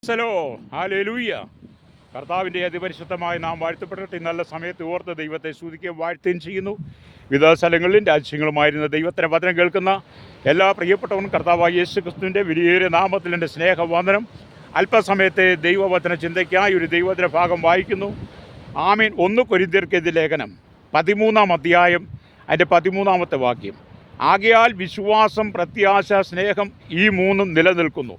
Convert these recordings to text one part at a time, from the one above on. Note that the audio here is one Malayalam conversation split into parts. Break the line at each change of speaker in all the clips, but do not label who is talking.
Sello hallelujah. കർത്താവിൻ്റെ അതിപരിശുദ്ധമായി നാം വാഴ്ത്തപ്പെട്ടിട്ട് നല്ല സമയത്ത് ഓർത്ത് ദൈവത്തെ സ്തുതിക്കുകയും വാഴ്ത്തുകയും ചെയ്യുന്നു. വിവിധ സ്ഥലങ്ങളിലും രാജ്യങ്ങളുമായിരുന്ന ദൈവത്തിൻ്റെ വചനം കേൾക്കുന്ന എല്ലാ പ്രിയപ്പെട്ടവരും കർത്താവായ യേശു ക്രിസ്തുവിൻ്റെ വലിയേറിയ നാമത്തിൽ എൻ്റെ സ്നേഹവന്ദനം. അല്പസമയത്തെ ദൈവവചന ചിന്തയ്ക്കായി ഒരു ദൈവത്തിൻ്റെ ഭാഗം വായിക്കുന്നു. ആമീൻ. 1 കൊരിന്ത്യർക്കെതിരെ ലേഖനം 13-ാം അധ്യായം അതിൻ്റെ 13-ാമത്തെ വാക്യം. ആകയാൽ വിശ്വാസം, പ്രത്യാശ, സ്നേഹം ഈ മൂന്നും നിലനിൽക്കുന്നു,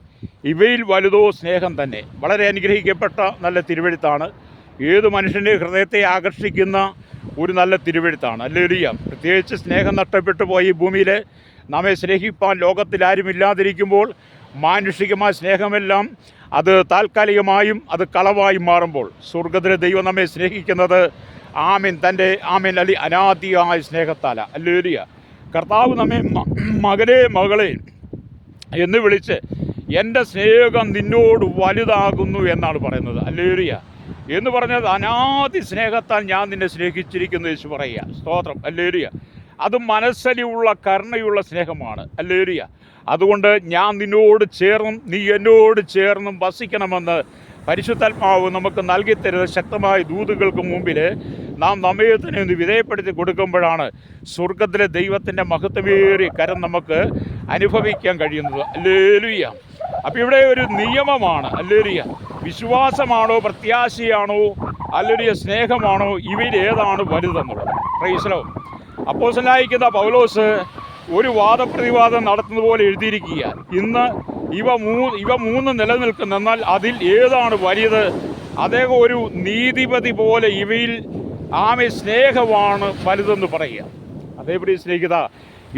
ഇവയിൽ വലുതോ സ്നേഹം തന്നെ. വളരെ അനുഗ്രഹിക്കപ്പെട്ട നല്ല തിരുവെഴുത്താണ്. ഏത് മനുഷ്യൻ്റെ ഹൃദയത്തെ ആകർഷിക്കുന്ന ഒരു നല്ല തിരുവെഴുത്താണ്. ഹല്ലേലൂയ. പ്രത്യേകിച്ച് സ്നേഹം നഷ്ടപ്പെട്ടു പോയി ഭൂമിയിൽ നമ്മെ സ്നേഹിപ്പാൻ ലോകത്തിൽ ആരും ഇല്ലാതിരിക്കുമ്പോൾ മാനുഷികമായ സ്നേഹമെല്ലാം അത് താൽക്കാലികമായും അത് കളവായും മാറുമ്പോൾ സ്വർഗ്ഗത്തിലെ ദൈവം നമ്മെ സ്നേഹിക്കുന്നത് തൻ്റെ അലി അനാദിയായ സ്നേഹത്താല. ഹല്ലേലൂയ. കർത്താവ് നമ്മെ മകനെ മകളെ എന്ന് വിളിച്ച് എൻ്റെ സ്നേഹം നിന്നോട് വലുതാകുന്നു എന്നാണ് പറയുന്നത്. ഹല്ലേലൂയ. എന്ന് പറഞ്ഞത് അനാദി സ്നേഹത്താൽ ഞാൻ നിന്നെ സ്നേഹിച്ചിരിക്കുന്നു യേശു പറയുക. സ്തോത്രം. ഹല്ലേലൂയ. അത് മനസ്സലിയുള്ള കരുണയുള്ള സ്നേഹമാണ്. ഹല്ലേലൂയ. അതുകൊണ്ട് ഞാൻ നിന്നോട് ചേർന്നും നീ എന്നോട് ചേർന്നും വസിക്കണമെന്ന് പരിശുദ്ധാത്മാവ് നമുക്ക് നൽകിത്തരുന്ന ശക്തമായ ദൂതുകൾക്ക് മുമ്പിൽ നാം നമ്മെ തന്നെ ഒന്ന് വിധേയപ്പെടുത്തി കൊടുക്കുമ്പോഴാണ് സ്വർഗത്തിലെ ദൈവത്തിൻ്റെ മഹത്വമേറിയ കരം നമുക്ക് അനുഭവിക്കാൻ കഴിയുന്നത്. ഹല്ലേലൂയ. അപ്പോൾ ഇവിടെ ഒരു നിയമമാണ്. ഹല്ലേലൂയ. വിശ്വാസമാണോ, പ്രത്യാശയാണോ, ഹല്ലേലൂയ, സ്നേഹമാണോ, ഇവയിൽ ഏതാണ് വലുതെന്നുള്ളത്. Praise the Lord. അപ്പോസ്തലനായിരിക്കുന്ന പൗലോസ് ഒരു വാദപ്രതിവാദം നടത്തുന്നത് പോലെ എഴുതിയിരിക്കുക. ഇന്ന് ഇവ മൂന്ന് നിലനിൽക്കുന്ന, എന്നാൽ അതിൽ ഏതാണ് വലുത്? അദ്ദേഹം ഒരു നീതിപതി പോലെ ഇവയിൽ സ്നേഹമാണ് വലുതെന്ന് പറയുക. അതേപടി സ്നേഹിത,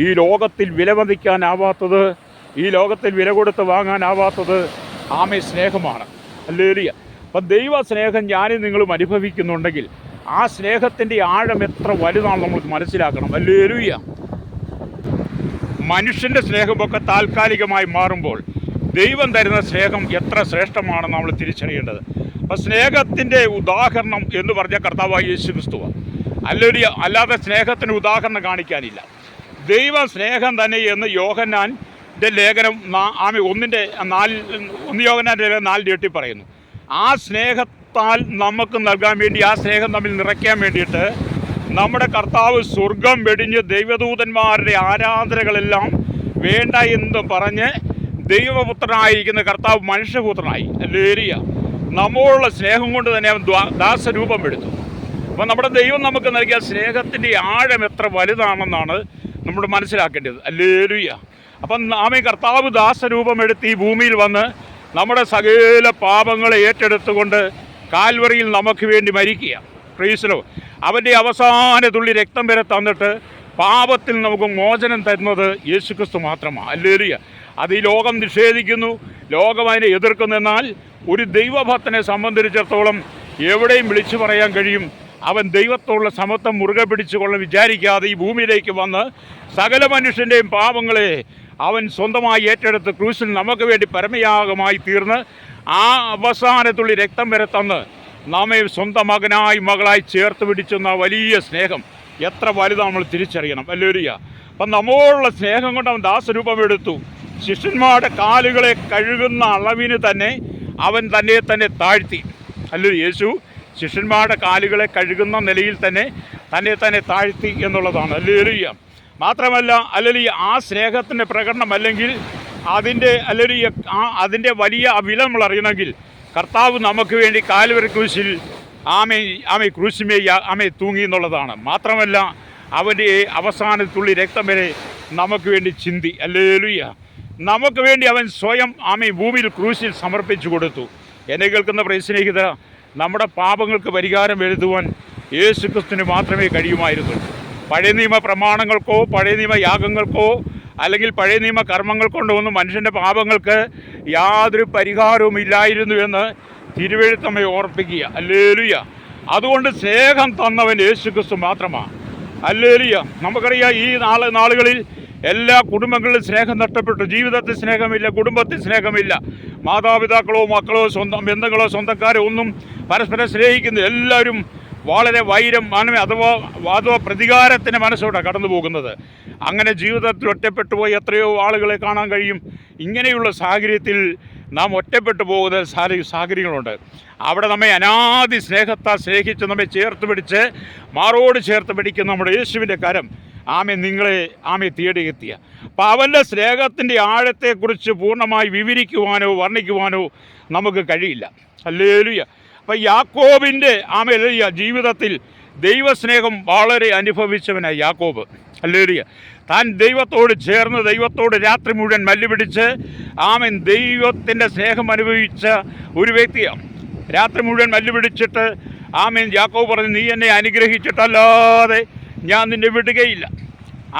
ഈ ലോകത്തിൽ വിലമതിക്കാനാവാത്തത്, ഈ ലോകത്തിൽ വില കൊടുത്ത് വാങ്ങാനാവാത്തത് സ്നേഹമാണ്. ഹല്ലേലൂയ. അപ്പം ദൈവ സ്നേഹം ഞാനും നിങ്ങളും അനുഭവിക്കുന്നുണ്ടെങ്കിൽ ആ സ്നേഹത്തിൻ്റെ ആഴം എത്ര വലുതാണെന്ന് നമ്മൾ മനസ്സിലാക്കണം. ഹല്ലേലൂയ. മനുഷ്യൻ്റെ സ്നേഹമൊക്കെ താൽക്കാലികമായി മാറുമ്പോൾ ദൈവം തരുന്ന സ്നേഹം എത്ര ശ്രേഷ്ഠമാണെന്ന് നമ്മൾ തിരിച്ചറിയേണ്ടത്. അപ്പം സ്നേഹത്തിൻ്റെ ഉദാഹരണം എന്ന് പറഞ്ഞ കർത്താവായ യേശു ക്രിസ്തുവാണ്. ഹല്ലേലൂയ. അല്ലാതെ സ്നേഹത്തിന് ഉദാഹരണം കാണിക്കാനില്ല. ദൈവ സ്നേഹം തന്നെ എന്ന് യോഹന്നാൻ്റെ ലേഖനം 1 യോഹന്നാൻ്റെ ലേഖനം 4 പറയുന്നു. ആ സ്നേഹത്താൽ നമുക്ക് നൽകാൻ വേണ്ടി, ആ സ്നേഹം നമ്മിൽ നിറയ്ക്കാൻ വേണ്ടിയിട്ട് നമ്മുടെ കർത്താവ് സ്വർഗം വെടിഞ്ഞ് ദൈവദൂതന്മാരുടെ ആരാധനകളെല്ലാം വേണ്ട എന്ന് പറഞ്ഞ് ദൈവപുത്രനായിരിക്കുന്ന കർത്താവ് മനുഷ്യപുത്രനായി. ഹല്ലേലൂയ. നമ്മോടുള്ള സ്നേഹം കൊണ്ട് തന്നെ അവൻ ദാസരൂപം എടുത്തു. അപ്പോൾ നമ്മുടെ ദൈവം നമുക്ക് നൽകിയ സ്നേഹത്തിൻ്റെ ആഴം എത്ര വലുതാണെന്നാണ് നമ്മൾ മനസ്സിലാക്കേണ്ടത്. ഹല്ലേലൂയ. അപ്പം കർത്താവ് ദാസരൂപം എടുത്ത് ഈ ഭൂമിയിൽ വന്ന് നമ്മുടെ സകല പാപങ്ങളെ ഏറ്റെടുത്തുകൊണ്ട് കാൽവറിയിൽ നമുക്ക് വേണ്ടി മരിക്കുക. Price the Lord. അവൻ്റെ അവസാന തുള്ളി രക്തം വരെ തന്നിട്ട് പാപത്തിൽ നമുക്ക് മോചനം തരുന്നത് യേശുക്രിസ്തു മാത്രമാണ്. ഹല്ലേലൂയ. അത് ഈ ലോകം നിഷേധിക്കുന്നു, ലോകം അതിനെ എതിർക്കുന്നു. എന്നാൽ ഒരു ദൈവഭക്തനെ സംബന്ധിച്ചിടത്തോളം എവിടെയും വിളിച്ചു പറയാൻ കഴിയും, അവൻ ദൈവത്തോടുള്ള സമത്വം മുറുകെ പിടിച്ചുകൊള്ള വിചാരിക്കാതെ ഈ ഭൂമിയിലേക്ക് വന്ന് സകല മനുഷ്യൻ്റെയും പാപങ്ങളെ അവൻ സ്വന്തമായി ഏറ്റെടുത്ത് ക്രൂശിൽ നമുക്ക് വേണ്ടി പരമയാഗമായി തീർന്ന് ആ അവസാനത്തുള്ളി രക്തം വരെ തന്ന് നമ്മെ സ്വന്തം മകനായി മകളായി ചേർത്ത് പിടിച്ചെന്ന വലിയ സ്നേഹം എത്ര വലുതാണ് നമ്മൾ തിരിച്ചറിയണം. ഹല്ലേലൂയ. അപ്പം നമ്മോടുള്ള സ്നേഹം കൊണ്ട് അവൻ ദാസരൂപം എടുത്തു. ശിഷ്യന്മാരുടെ കാലുകളെ കഴുകുന്ന അളവിന് തന്നെ അവൻ തന്നെ താഴ്ത്തി. ഹല്ലേലൂയ. യേശു ശിഷ്യന്മാരുടെ കാലുകളെ കഴുകുന്ന നിലയിൽ തന്നെ താഴ്ത്തി എന്നുള്ളതാണ്. ഹല്ലേലൂയ. മാത്രമല്ല, ഹല്ലേലൂയ, ആ സ്നേഹത്തിൻ്റെ പ്രകടനം അല്ലെങ്കിൽ അതിൻ്റെ വലിയ വില അറിയണമെങ്കിൽ കർത്താവ് നമുക്ക് വേണ്ടി കാൽവരി ക്രൂശിൽ ക്രൂശിമേ തൂങ്ങി എന്നുള്ളതാണ്. മാത്രമല്ല, അവൻ്റെ അവസാനത്തുള്ളി രക്തം വരെ നമുക്ക് വേണ്ടി ചിന്തി. ഹല്ലേലൂയ. നമുക്ക് വേണ്ടി അവൻ സ്വയം ഭൂമിയിൽ ക്രൂശിൽ സമർപ്പിച്ചു കൊടുത്തു. എന്നെ കേൾക്കുന്ന പ്രിയ സ്നേഹിതര, നമ്മുടെ പാപങ്ങൾക്ക് പരിഹാരം എഴുതുവാൻ യേശുക്രിസ്തുവിന് മാത്രമേ കഴിയുമായിരുന്നു. പഴയ നിയമ പ്രമാണങ്ങൾക്കോ പഴയ നിയമ യാഗങ്ങൾക്കോ അല്ലെങ്കിൽ പഴയ നിയമ കർമ്മങ്ങൾ കൊണ്ടോ ഒന്നും മനുഷ്യൻ്റെ പാപങ്ങൾക്ക് യാതൊരു പരിഹാരവും ഇല്ലായിരുന്നു എന്ന് തിരുവെഴുത്തമ്മയെ ഓർപ്പിക്കുക. ഹല്ലേലൂയ. അതുകൊണ്ട് സ്നേഹം തന്നവൻ യേശുക്രിസ്തു മാത്രമാണ്. ഹല്ലേലൂയ. നമുക്കറിയാം, ഈ നാളുകളിൽ എല്ലാ കുടുംബങ്ങളിലും സ്നേഹം നഷ്ടപ്പെട്ടു. ജീവിതത്തിൽ സ്നേഹമില്ല, കുടുംബത്തിൽ സ്നേഹമില്ല. മാതാപിതാക്കളോ മക്കളോ സ്വന്തം ബന്ധങ്ങളോ സ്വന്തക്കാരോ ഒന്നും പരസ്പരം സ്നേഹിക്കുന്നു. എല്ലാവരും വളരെ വൈരം അഥവാ പ്രതികാരത്തിൻ്റെ മനസ്സോടെ കടന്നു പോകുന്നത്. അങ്ങനെ ജീവിതത്തിൽ ഒറ്റപ്പെട്ടു പോയി എത്രയോ ആളുകളെ കാണാൻ കഴിയും. ഇങ്ങനെയുള്ള സാഹചര്യത്തിൽ നാം ഒറ്റപ്പെട്ടു പോകുന്ന സാഹചര്യങ്ങളുണ്ട്. അവിടെ നമ്മെ അനാദി സ്നേഹത്താൽ സ്നേഹിച്ച് നമ്മെ ചേർത്ത് പിടിച്ച് മാറോട് ചേർത്ത് പിടിക്കുന്ന നമ്മുടെ യേശുവിൻ്റെ കരം നിങ്ങളെ തേടിയെത്തിയ. അപ്പോൾ അവൻ്റെ സ്നേഹത്തിൻ്റെ ആഴത്തെക്കുറിച്ച് പൂർണ്ണമായി വിവരിക്കുവാനോ വർണ്ണിക്കുവാനോ നമുക്ക് കഴിയില്ല. ഹല്ലേലൂയ. അപ്പോൾ യാക്കോബിൻ്റെ ജീവിതത്തിൽ ദൈവസ്നേഹം വളരെ അനുഭവിച്ചവനായി യാക്കോബ്. ഹല്ലേലൂയ. താൻ ദൈവത്തോട് ചേർന്ന് ദൈവത്തോട് രാത്രി മുഴുവൻ മല്ലുപിടിച്ച് ദൈവത്തിൻ്റെ സ്നേഹം അനുഭവിച്ച ഒരു വ്യക്തിയാണ്. രാത്രി മുഴുവൻ മല്ലുപിടിച്ചിട്ട് യാക്കോബ് പറഞ്ഞു, നീ എന്നെ അനുഗ്രഹിച്ചിട്ടല്ലാതെ ഞാൻ നിന്നെ വിടുകയില്ല.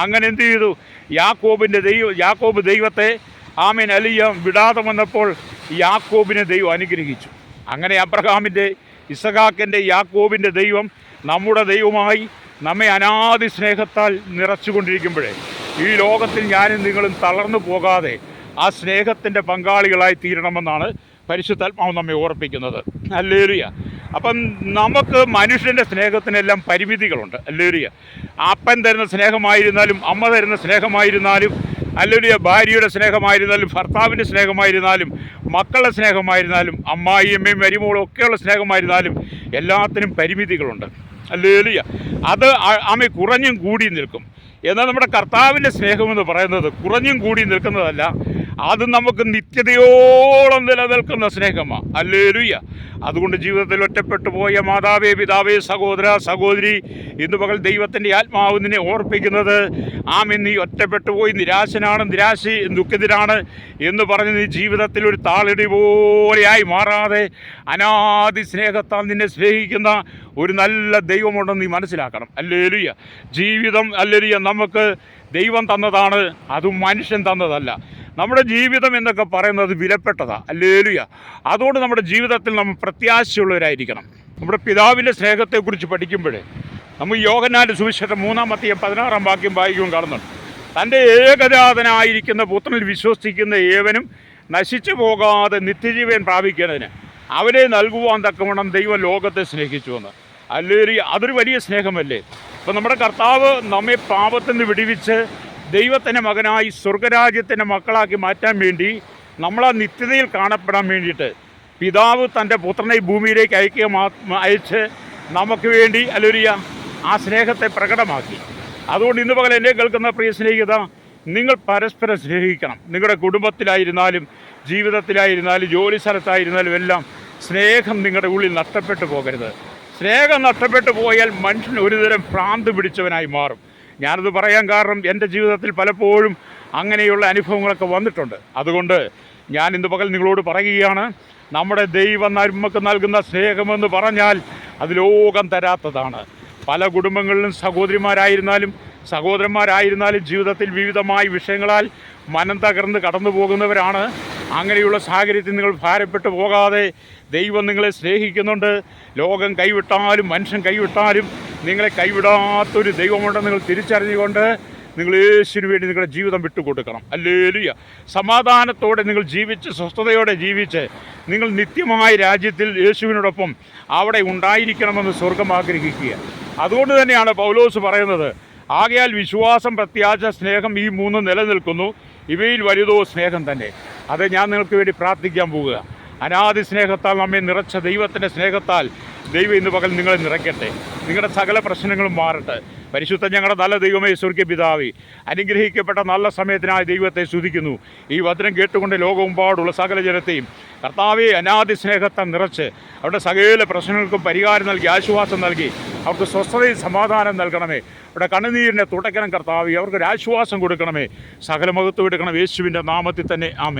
അങ്ങനെ എന്ത് ചെയ്തു? യാക്കോബ് ദൈവത്തെ വിടാതെ വന്നപ്പോൾ യാക്കോബിനെ ദൈവം അനുഗ്രഹിച്ചു. അങ്ങനെ അബ്രഹാമിൻ്റെ, ഇസഹാക്കിൻ്റെ, യാക്കോബിൻ്റെ ദൈവം നമ്മുടെ ദൈവമായി നമ്മെ അനാദി സ്നേഹത്താൽ നിറച്ചുകൊണ്ടിരിക്കുമ്പോഴേ ഈ ലോകത്തിൽ ഞാനും നിങ്ങളും തളർന്നു പോകാതെ ആ സ്നേഹത്തിൻ്റെ പങ്കാളികളായി തീരണമെന്നാണ് പരിശുദ്ധാത്മാവ് നമ്മെ ഓർപ്പിക്കുന്നത്. ഹല്ലേലൂയ. അപ്പം നമുക്ക് മനുഷ്യൻ്റെ സ്നേഹത്തിനെല്ലാം പരിമിതികളുണ്ട്. ഹല്ലേലൂയ. അപ്പൻ തരുന്ന സ്നേഹമായിരുന്നാലും അമ്മ തരുന്ന സ്നേഹമായിരുന്നാലും, ഹല്ലേലൂയ, ഭാര്യയുടെ സ്നേഹമായിരുന്നാലും ഭർത്താവിൻ്റെ സ്നേഹമായിരുന്നാലും മക്കളുടെ സ്നേഹമായിരുന്നാലും അമ്മായിയമ്മയും മരുമോളും ഒക്കെയുള്ള സ്നേഹമായിരുന്നാലും എല്ലാത്തിനും പരിമിതികളുണ്ട്. ഹല്ലേലൂയ. അത് കുറഞ്ഞും കൂടി നിൽക്കും. എന്നാൽ നമ്മുടെ കർത്താവിൻ്റെ സ്നേഹമെന്ന് പറയുന്നത് കുറഞ്ഞും കൂടി നിൽക്കുന്നതല്ല, അത് നമുക്ക് നിത്യതയോളം നിലനിൽക്കുന്ന സ്നേഹമാണ്. ഹല്ലേലൂയ. അതുകൊണ്ട് ജീവിതത്തിൽ ഒറ്റപ്പെട്ടു പോയ മാതാവേ, പിതാവേ, സഹോദര, സഹോദരി, ഇന്ന് പകൽ ദൈവത്തിൻ്റെ ആത്മാവ് നിന്നെ ഓർപ്പിക്കുന്നത് നീ ഒറ്റപ്പെട്ടു പോയി ദുഃഖിതനാണ് എന്ന് പറഞ്ഞ് നീ ജീവിതത്തിൽ ഒരു താളിടി പോലെയായി മാറാതെ അനാദി സ്നേഹത്താൽ നിന്നെ സ്നേഹിക്കുന്ന ഒരു നല്ല ദൈവമുണ്ടെന്ന് നീ മനസ്സിലാക്കണം. ഹല്ലേലൂയ. ജീവിതം ഹല്ലേലൂയ നമുക്ക് ദൈവം തന്നതാണ്, അതും മനുഷ്യൻ തന്നതല്ല. നമ്മുടെ ജീവിതം എന്നൊക്കെ പറയുന്നത് വിലപ്പെട്ടതാണ്. ഹല്ലേലൂയ. അതുകൊണ്ട് നമ്മുടെ ജീവിതത്തിൽ നമ്മൾ പ്രത്യാശയുള്ളവരായിരിക്കണം. നമ്മുടെ പിതാവിൻ്റെ സ്നേഹത്തെക്കുറിച്ച് പഠിക്കുമ്പോഴേ നമ്മൾ യോഹന്നാൻ്റെ സുവിശേഷം 3:16 വാക്യം വായിക്കുകയും കാണുന്നുണ്ട്. തൻ്റെ ഏകജാതനായിരിക്കുന്ന പുത്രനിൽ വിശ്വസിക്കുന്ന ഏവനും നശിച്ചു പോകാതെ നിത്യജീവൻ പ്രാപിക്കുന്നതിന് അവനെ നൽകുവാൻ തക്കവണ്ണം ദൈവം ലോകത്തെ സ്നേഹിച്ചുവെന്ന്. ഹല്ലേലൂയ. അതൊരു വലിയ സ്നേഹമല്ലേ? അപ്പോൾ നമ്മുടെ കർത്താവ് നമ്മെ പാപത്തിൽ നിന്ന് വിടുവിച്ച് ദൈവത്തിൻ്റെ മകനായി സ്വർഗരാജ്യത്തിൻ്റെ മക്കളാക്കി മാറ്റാൻ വേണ്ടി, നമ്മളാ നിത്യതയിൽ കാണപ്പെടാൻ വേണ്ടിയിട്ട് പിതാവ് തൻ്റെ പുത്രനെ ഭൂമിയിലേക്ക് അയച്ച് നമുക്ക് വേണ്ടി ഹല്ലേലൂയ ആ സ്നേഹത്തെ പ്രകടമാക്കി. അതുകൊണ്ട് ഇന്ന് പകൽ എന്നെ കേൾക്കുന്ന പ്രിയ സ്നേഹിത, നിങ്ങൾ പരസ്പരം സ്നേഹിക്കണം. നിങ്ങളുടെ കുടുംബത്തിലായിരുന്നാലും ജീവിതത്തിലായിരുന്നാലും ജോലി സ്ഥലത്തായിരുന്നാലും എല്ലാം സ്നേഹം നിങ്ങളുടെ ഉള്ളിൽ നഷ്ടപ്പെട്ടു പോകരുത്. സ്നേഹം നഷ്ടപ്പെട്ടു പോയാൽ മനുഷ്യൻ ഒരുതരം ഭ്രാന്ത് പിടിച്ചവനായി മാറും. ഞാനത് പറയാൻ കാരണം എൻ്റെ ജീവിതത്തിൽ പലപ്പോഴും അങ്ങനെയുള്ള അനുഭവങ്ങളൊക്കെ വന്നിട്ടുണ്ട്. അതുകൊണ്ട് ഞാൻ ഇന്ന് പകൽ നിങ്ങളോട് പറയുകയാണ്, നമ്മുടെ ദൈവം നമുക്ക് നൽകുന്ന സ്നേഹമെന്ന് പറഞ്ഞാൽ അത് ലോകം തരാത്തതാണ്. പല കുടുംബങ്ങളിലും സഹോദരന്മാരായിരുന്നാലും ജീവിതത്തിൽ വിവിധമായ വിഷയങ്ങളാൽ മനം തകർന്ന് കടന്നു പോകുന്നവരാണ്. അങ്ങനെയുള്ള സാഹചര്യത്തിൽ നിങ്ങൾ ഭാരപ്പെട്ടു പോകാതെ ദൈവം നിങ്ങളെ സ്നേഹിക്കുന്നുണ്ട്. ലോകം കൈവിട്ടാലും മനുഷ്യൻ കൈവിട്ടാലും നിങ്ങളെ കൈവിടാത്തൊരു ദൈവമുണ്ടെന്ന് നിങ്ങൾ തിരിച്ചറിഞ്ഞുകൊണ്ട് നിങ്ങൾ യേശുവിന് വേണ്ടി നിങ്ങളുടെ ജീവിതം വിട്ടുകൊടുക്കണം. ഹല്ലേലൂയ. സമാധാനത്തോടെ നിങ്ങൾ സ്വസ്ഥതയോടെ ജീവിച്ച് നിങ്ങൾ നിത്യമായ രാജ്യത്തിൽ യേശുവിനോടൊപ്പം അവിടെ ഉണ്ടായിരിക്കണമെന്ന് സ്വർഗം ആഗ്രഹിക്കുക. അതുകൊണ്ട് തന്നെയാണ് പൗലോസ് പറയുന്നത്, ആകയാൽ വിശ്വാസം, പ്രത്യാശ, സ്നേഹം, ഈ 3 നിലനിൽക്കുന്നു, ഇവയിൽ വലുതോ സ്നേഹം തന്നെ. അത് ഞാൻ നിങ്ങൾക്ക് വേണ്ടി പ്രാർത്ഥിക്കാൻ പോവുക. അനാദി സ്നേഹത്താൽ നമ്മെ നിറച്ച ദൈവത്തിൻ്റെ സ്നേഹത്താൽ ദൈവം ഇന്ന് പകൽ നിങ്ങളെ നിറയ്ക്കട്ടെ. നിങ്ങളുടെ സകല പ്രശ്നങ്ങളും മാറട്ടെ. പരിശുദ്ധ ഞങ്ങളുടെ നല്ല ദൈവമേ, സ്വർഗ്ഗ പിതാവേ, അനുഗ്രഹിക്കപ്പെട്ട നല്ല സമയത്തിനായി ദൈവത്തെ സ്തുതിക്കുന്നു. ഈ വചനം കേട്ടുകൊണ്ട് ലോകമെമ്പാടുള്ള സകല ജനത്തെയും കർത്താവെ അനാദി സ്നേഹത്താൽ നിറച്ച് അവരുടെ സകല പ്രശ്നങ്ങൾക്കും പരിഹാരം നൽകി, ആശ്വാസം നൽകി, അവർക്ക് സ്വസ്ഥതയും സമാധാനം നൽകണമേ. അവരുടെ കണ്ണുനീരിനെ തുടയ്ക്കണം കർത്താവെ, അവർക്കൊരു ആശ്വാസം കൊടുക്കണമേ. സകല മഹത്വം എടുക്കണം യേശുവിൻ്റെ നാമത്തിൽ തന്നെ. ആമേൻ.